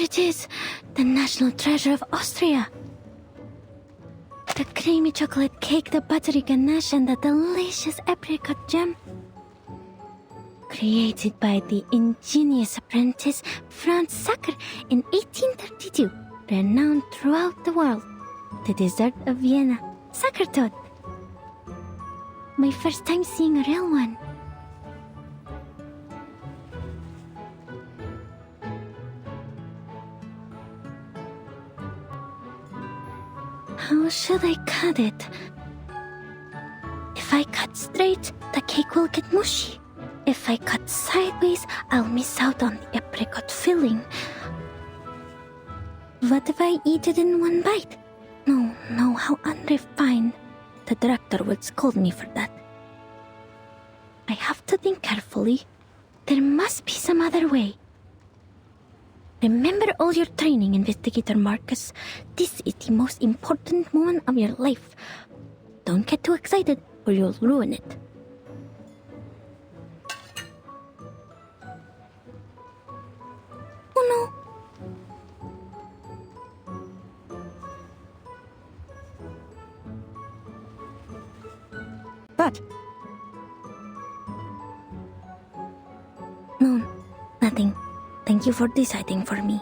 it is, the national treasure of Austria. The creamy chocolate cake, the buttery ganache, and the delicious apricot jam. Created by the ingenious apprentice Franz Sacher in 1832, renowned throughout the world. The dessert of Vienna, Sachertorte. My first time seeing a real one. How should I cut it? If I cut straight, the cake will get mushy. If I cut sideways, I'll miss out on the apricot filling. What if I eat it in one bite? No, how unrefined. The director would scold me for that. I have to think carefully. There must be some other way. Remember all your training, Investigator Marcus. This is the most important moment of your life. Don't get too excited or you'll ruin it. Oh no. But... No, nothing. Thank you for deciding for me.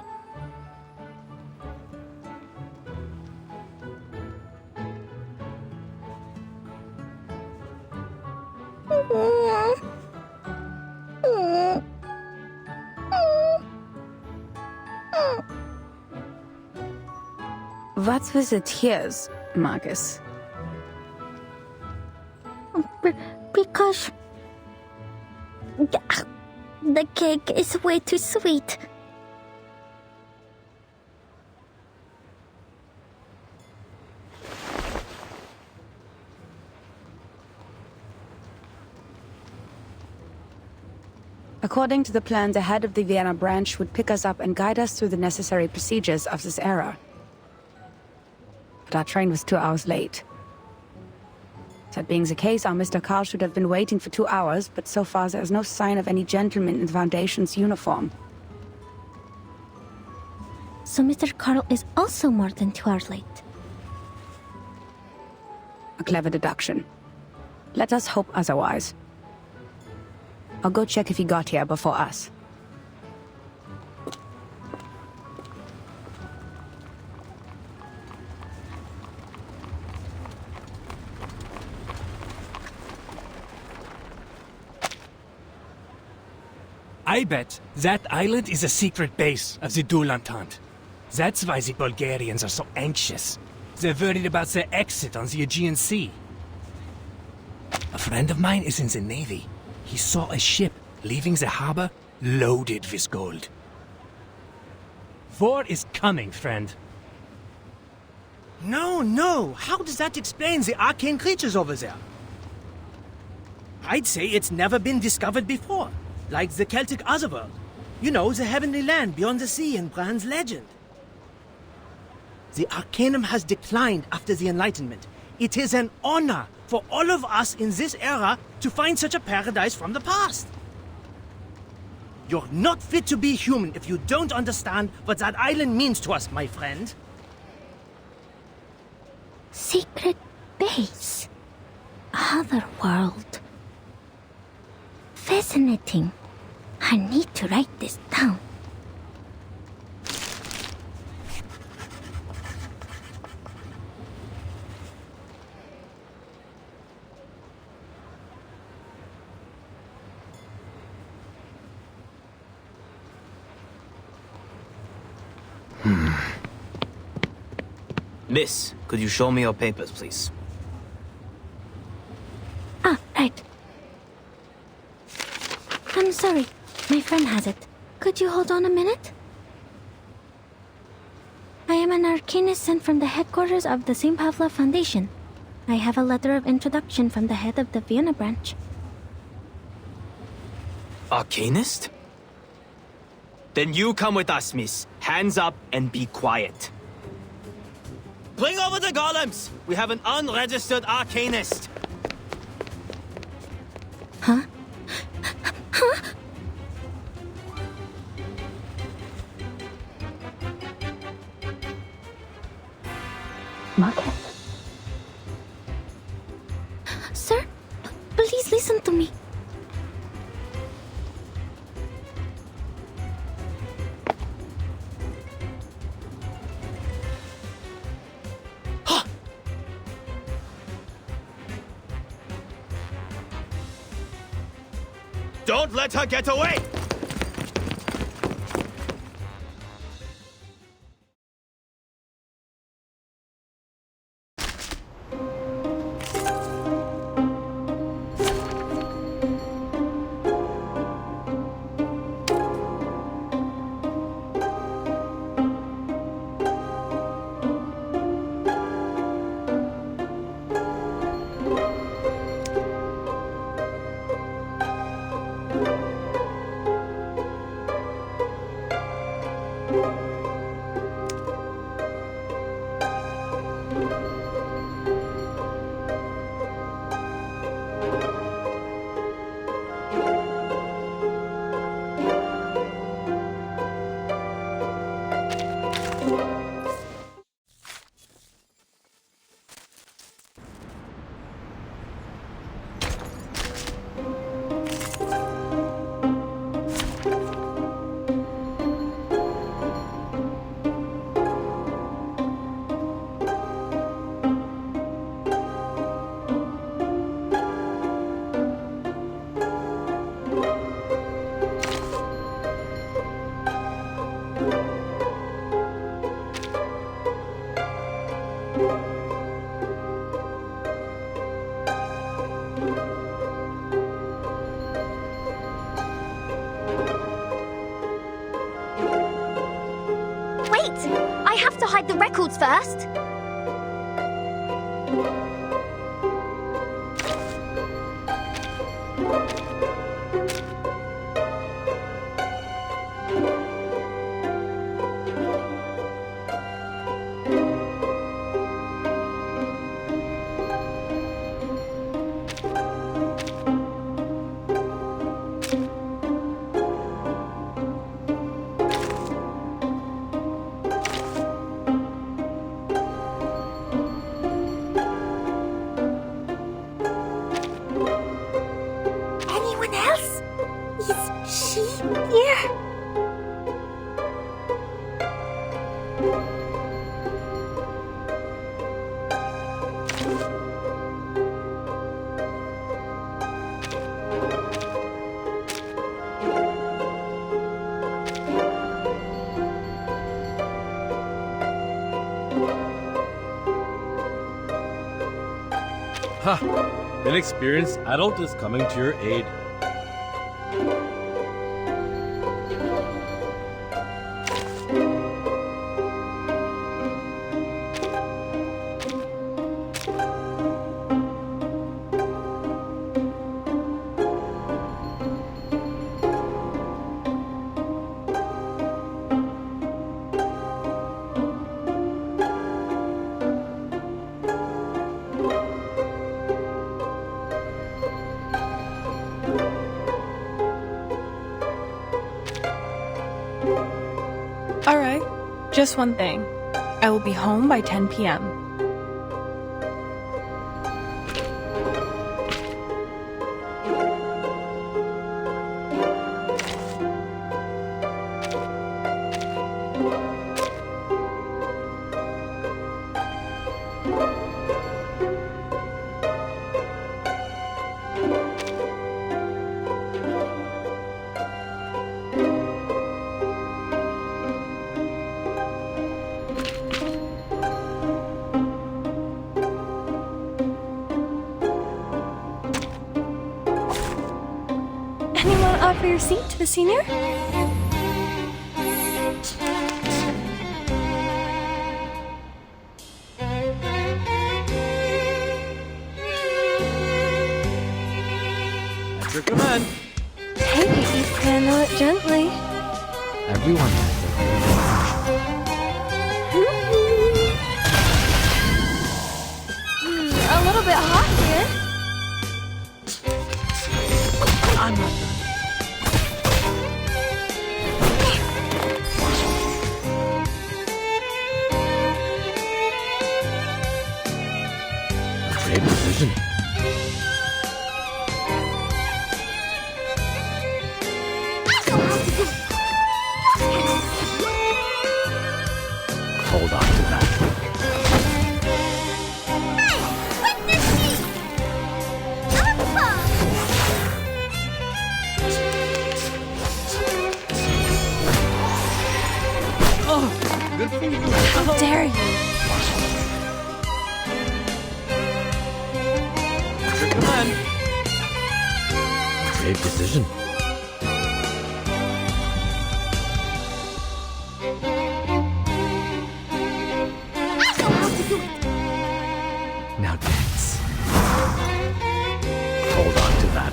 What's with the tears, Marcus? Because... the cake is way too sweet. According to the plan, the head of the Vienna branch would pick us up and guide us through the necessary procedures of this era. But our train was 2 hours late. That being the case, our Mr. Carl should have been waiting for 2 hours, but so far there is no sign of any gentleman in the Foundation's uniform. So Mr. Carl is also more than 2 hours late. A clever deduction. Let us hope otherwise. I'll go check if he got here before us. I bet that island is a secret base of the Dual Entente. That's why the Bulgarians are so anxious. They're worried about their exit on the Aegean Sea. A friend of mine is in the Navy. He saw a ship leaving the harbor loaded with gold. War is coming, friend. No. How does that explain the arcane creatures over there? I'd say it's never been discovered before. Like the Celtic Otherworld. You know, the heavenly land beyond the sea in Bran's legend. The Arcanum has declined after the Enlightenment. It is an honor for all of us in this era to find such a paradise from the past. You're not fit to be human if you don't understand what that island means to us, my friend. Secret base. Other world. Fascinating. I need to write this down. Miss, could you show me your papers, please? Ah, right. I'm sorry. My friend has it. Could you hold on a minute? I am an arcanist sent from the headquarters of the St. Pavlov Foundation. I have a letter of introduction from the head of the Vienna branch. Arcanist? Then you come with us, miss. Hands up and be quiet. Bring over the golems! We have an unregistered arcanist! Huh? Market? Sir, please listen to me. Don't let her get away! Wait! I have to hide the records first. Anyone else? Is she here? Ha! An experienced adult is coming to your aid. Alright, just one thing. I will be home by 10 p.m. Anyone offer your seat to the senior? At your command. Take it, you handle it gently. Everyone has A little bit hot here. I'm not done. Good for you. How dare you? Your command. Brave decision. Now dance. Hold on to that.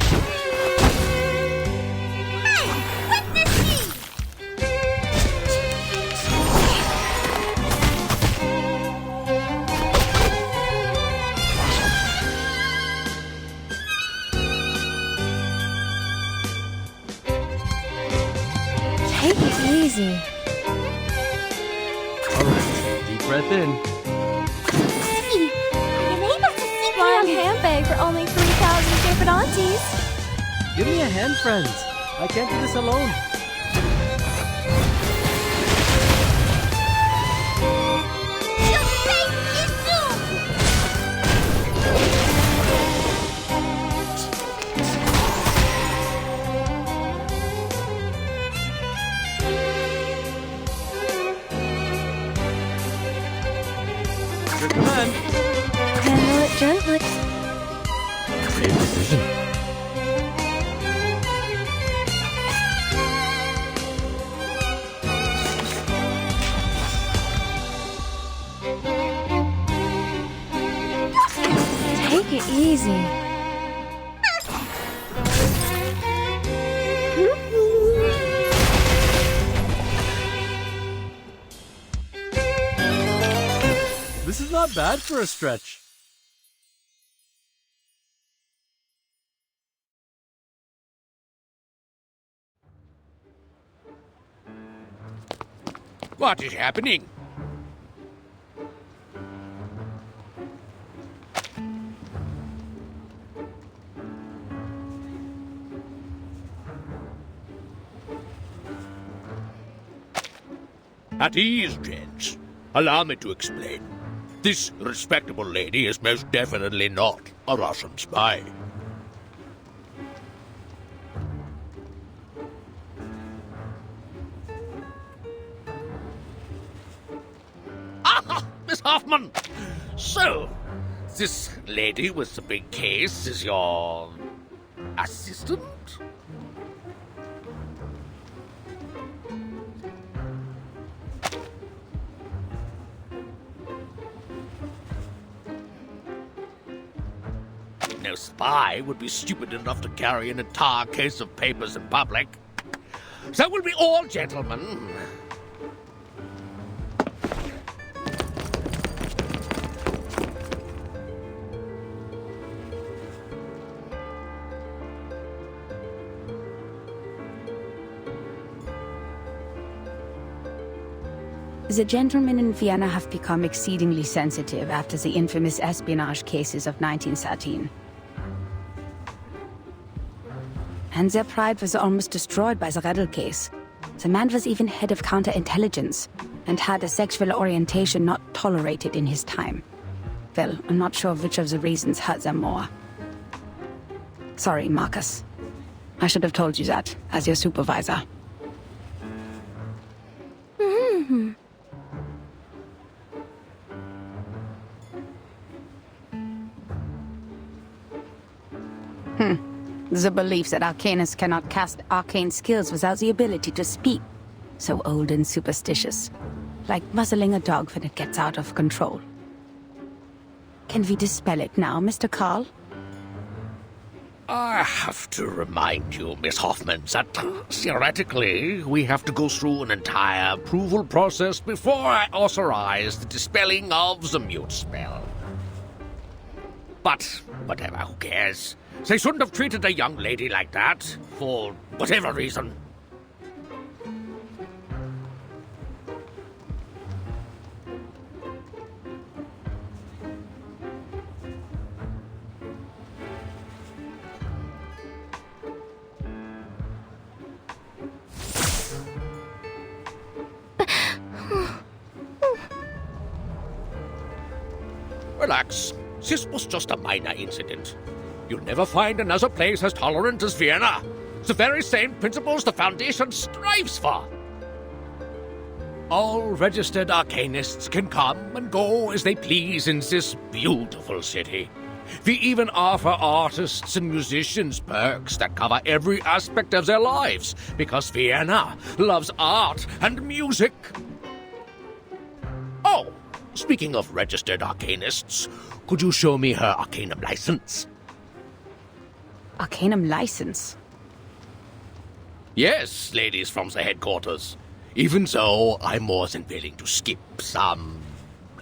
Take it easy. Alright, deep breath in. See, I am able to see Flying clearly. handbag for only 3,000 favorite aunties. Give me a hand, friends. I can't do this alone. Your fate is doomed. Your command. Handle it gently. Brave decision. Take it easy. This is not bad for a stretch. What is happening? At ease, gents. Allow me to explain. This respectable lady is most definitely not a Russian spy. Ah, Miss Hoffman! So, this lady with the big case is your assistant? No spy would be stupid enough to carry an entire case of papers in public. So will be all gentlemen. The gentlemen in Vienna have become exceedingly sensitive after the infamous espionage cases of 1913. And their pride was almost destroyed by the Redl case. The man was even head of counterintelligence and had a sexual orientation not tolerated in his time. Well, I'm not sure which of the reasons hurt them more. Sorry, Marcus. I should have told you that, as your supervisor. The belief that arcanists cannot cast arcane skills without the ability to speak. So old and superstitious. Like muzzling a dog when it gets out of control. Can we dispel it now, Mr. Carl? I have to remind you, Miss Hoffman, that theoretically we have to go through an entire approval process before I authorize the dispelling of the mute spell. But whatever, who cares? They shouldn't have treated a young lady like that, for whatever reason. Relax. This was just a minor incident. You'll never find another place as tolerant as Vienna. The very same principles the Foundation strives for. All registered arcanists can come and go as they please in this beautiful city. We even offer artists and musicians perks that cover every aspect of their lives, because Vienna loves art and music. Oh, speaking of registered arcanists, could you show me her arcanum license? Arcanum license? Yes, ladies from the headquarters. Even so, I'm more than willing to skip some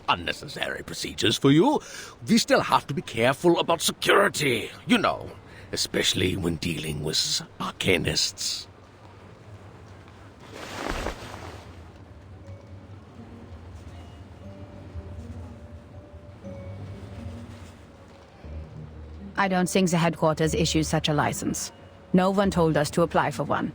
unnecessary procedures for you. We still have to be careful about security, you know, especially when dealing with arcanists. I don't think the headquarters issues such a license. No one told us to apply for one.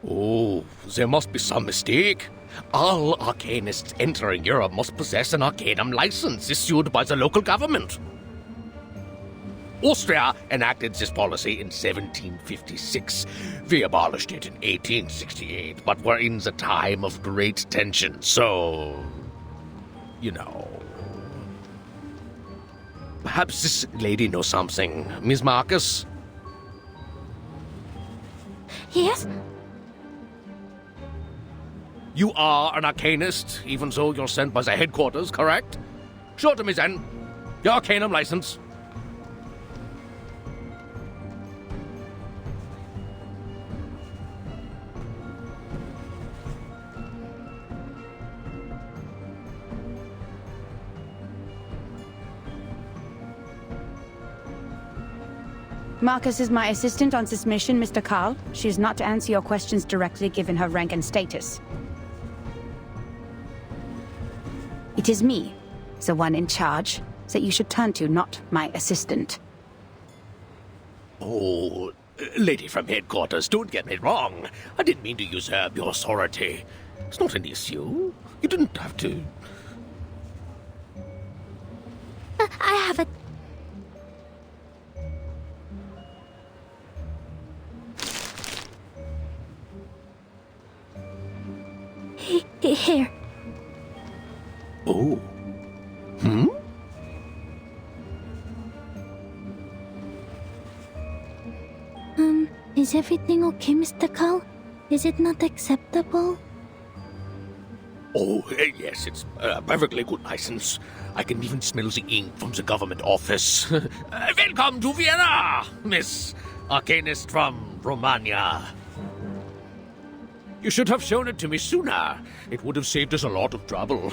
Oh, there must be some mistake. All arcanists entering Europe must possess an arcanum license issued by the local government. Austria enacted this policy in 1756. We abolished it in 1868, but we're in the time of great tension, so... you know... Perhaps this lady knows something. Miss Marcus? Yes? You are an arcanist, even though you're sent by the headquarters, correct? Show it to me then. Your arcanum license. Marcus is my assistant on this mission, Mr. Carl. She is not to answer your questions directly given her rank and status. It is me, the one in charge, that you should turn to, not my assistant. Oh, lady from headquarters, don't get me wrong. I didn't mean to usurp your authority. It's not an issue. You didn't have to. I have it. Here. Oh. Hmm? Is everything okay, Mr. Carl? Is it not acceptable? Oh, yes, it's a perfectly good license. I can even smell the ink from the government office. Welcome to Vienna, Miss Arcanist from Romania. You should have shown it to me sooner. It would have saved us a lot of trouble.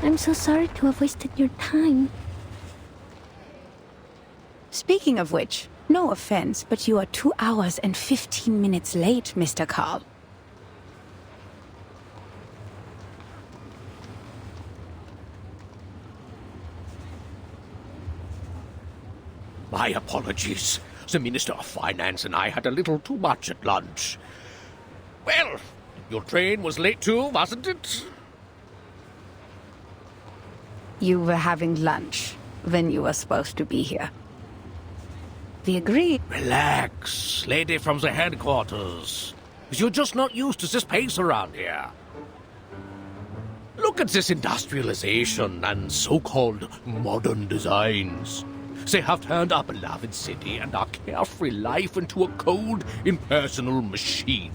I'm so sorry to have wasted your time. Speaking of which, no offense, but you are 2 hours and 15 minutes late, Mr. Carl. My apologies. The Minister of Finance and I had a little too much at lunch. Well, your train was late too, wasn't it? You were having lunch when you were supposed to be here. We agreed. Relax, lady from the headquarters. You're just not used to this pace around here. Look at this industrialization and so-called modern designs. They have turned our beloved city and our carefree life into a cold, impersonal machine.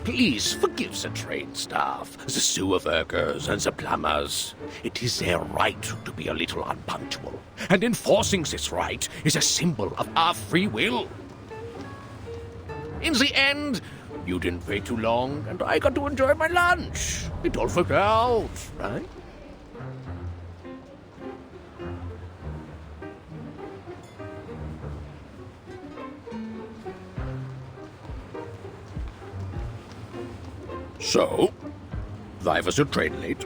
Please forgive the train staff, the sewer workers, and the plumbers. It is their right to be a little unpunctual, and enforcing this right is a symbol of our free will. In the end, you didn't wait too long, and I got to enjoy my lunch. It all worked out, right? So, why was your train late?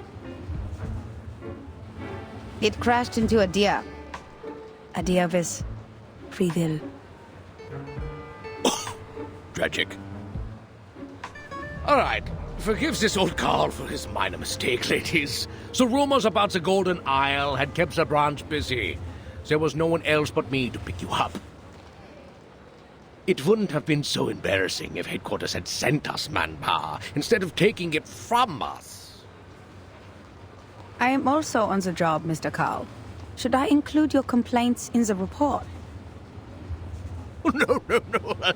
It crashed into a deer. A deer with free will. Tragic. All right, Forgive this old Carl for his minor mistake, ladies. The rumors about the Golden Isle had kept the branch busy. There was no one else but me to pick you up. It wouldn't have been so embarrassing if headquarters had sent us manpower instead of taking it from us. I am also on the job, Mr. Carl. Should I include your complaints in the report? No,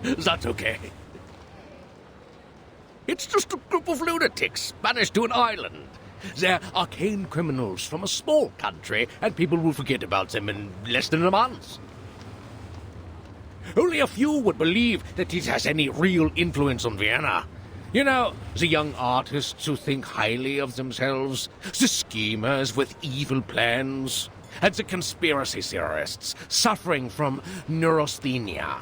that's okay. It's just a group of lunatics banished to an island. They're arcane criminals from a small country, and people will forget about them in less than a month. Only a few would believe that it has any real influence on Vienna. You know, the young artists who think highly of themselves, the schemers with evil plans, and the conspiracy theorists suffering from neurasthenia.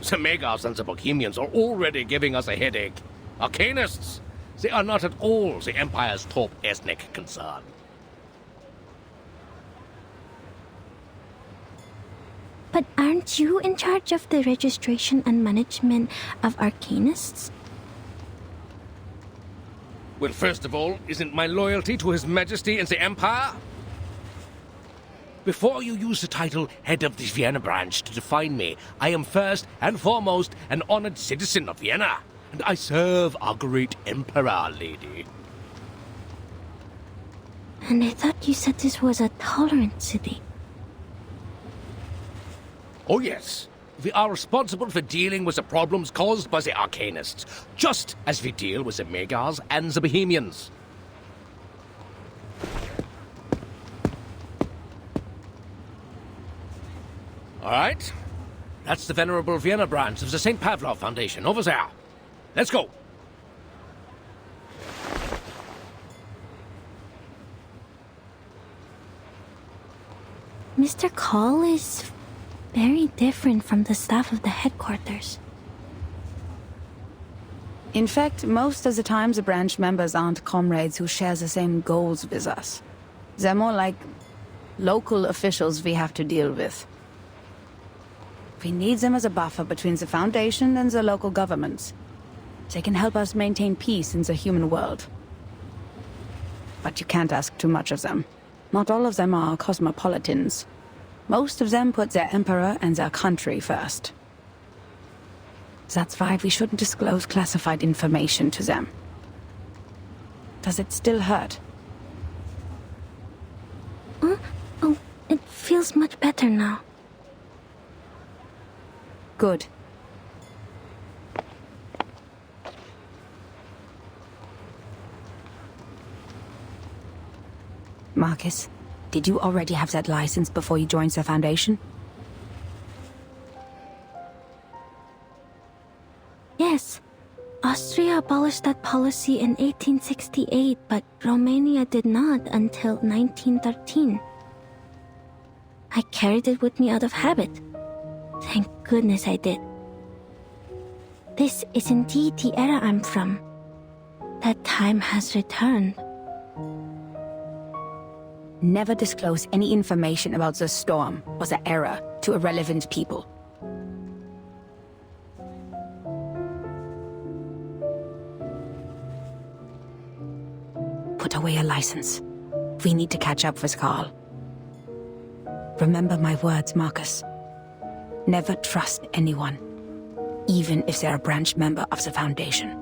The Megars and the Bohemians are already giving us a headache. Arcanists, they are not at all the Empire's top ethnic concern. But aren't you in charge of the registration and management of Arcanists? Well, first of all, isn't my loyalty to His Majesty and the Empire? Before you use the title Head of the Vienna Branch to define me, I am first and foremost an honored citizen of Vienna, and I serve our great Emperor, lady. And I thought you said this was a tolerant city. Oh yes, we are responsible for dealing with the problems caused by the Arcanists, just as we deal with the Megars and the Bohemians. All right, that's the venerable Vienna branch of the St. Pavlov Foundation over there. Let's go. Mr. Call is very different from the staff of the headquarters. In fact, most of the time the branch members aren't comrades who share the same goals with us. They're more like local officials we have to deal with. We need them as a buffer between the Foundation and the local governments. They can help us maintain peace in the human world. But you can't ask too much of them. Not all of them are cosmopolitans. Most of them put their emperor and their country first. That's why we shouldn't disclose classified information to them. Does it still hurt? Oh, it feels much better now. Good. Marcus, did you already have that license before you joined the Foundation? Yes. Austria abolished that policy in 1868, but Romania did not until 1913. I carried it with me out of habit. Thank goodness I did. This is indeed the era I'm from. That time has returned. Never disclose any information about the storm or the era to irrelevant people. Put away your license. We need to catch up with Carl. Remember my words, Marcus. Never trust anyone, even if they're a branch member of the Foundation.